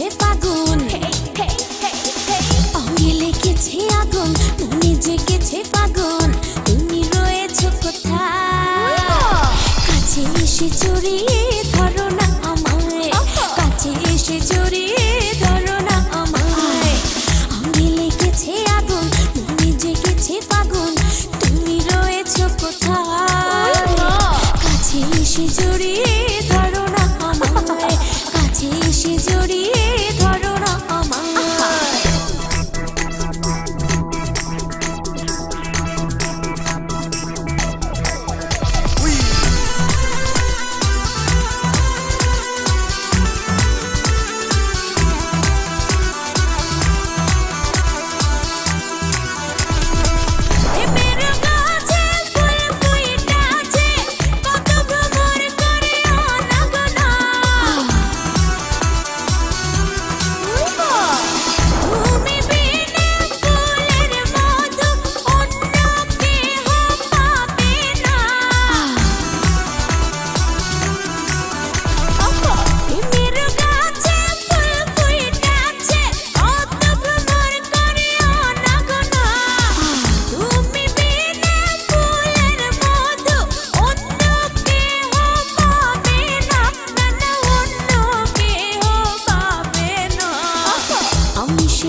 জেগেছে ফাগুন, অঙ্গে লেগেছে আগুন, মনে জেগেছে ফাগুন। তুমি রয়েছো কোথায়? কাছে এসে জড়িয়ে ধরো না আমায়, কাছে এসে জড়িয়ে ধরো না আমায়। অঙ্গে লেগেছে আগুন, মনে জেগেছে ফাগুন। তুমি রয়েছো কোথায়? কাছে এসে জড়িয়ে ধরো না আমায়, কাছে এসে জড়িয়ে ধরো না আমায়।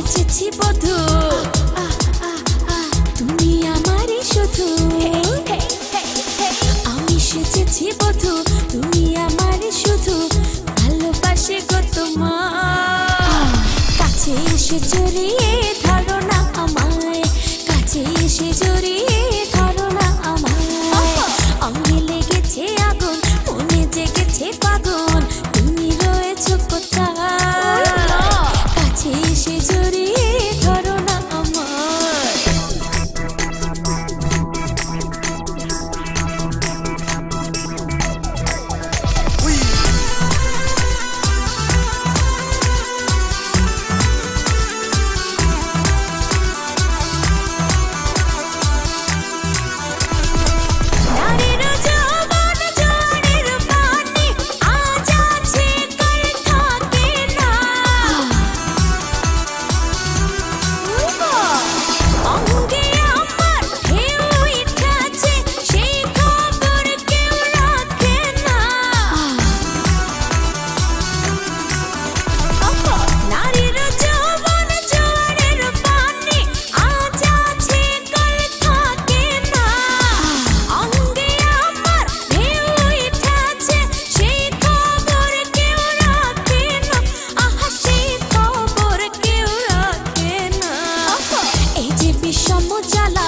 এসেছি বধূ, তুমি আমারই শুধু। আমি সেজেছি বধূ, তুমি আমারই শুধু। ভালোবাসে গো তোমার, কাছে এসে জড়িয়ে ধরো না আমায়, কাছে এসে জড়িয়ে ধরো না আমায়। অঙ্গে লেগেছে আগুন, মনে জেগেছে ফাগুন। তুমি রয়েছো কোথায়? কাছে এসে জড়িয়ে ধরো না আমায়। নারীর যৌবন জোয়ারের পানি, আজ আছে কাল থাকে না। অঙ্গে আমার ঢেউ উঠেছে, সেই খবর কেউ রাখে না। নারীর যৌবন জোয়ারের পানি, আজ আছে কাল থাকে না। অঙ্গে আমার ঢেউ উঠেছে, সেই খবর কেউ রাখে না। আহা, সেই খবর কেউ রাখে না। এই যে বিষম জ্বালা,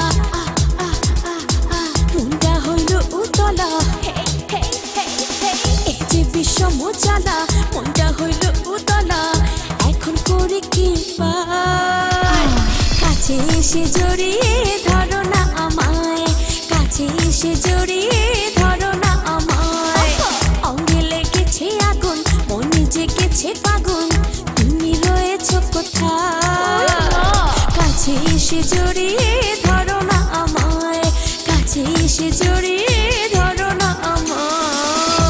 মনটা হইল উতলা। এই যে বিষম জ্বালা, মনটা হইল উতলা। এখন করি কি পাই? কাছে এসে জড়িয়ে ধরো না আমায়, কাছে এসে জড়িয়ে ধরো না আমায়। অঙ্গে লেগেছে আগুন, মনে জেগেছে ফাগুন। তুমি রয়েছো কোথায়? কাছে এসে জড়িয়ে ধরো না আমায়, কাছে এসে জড়িয়ে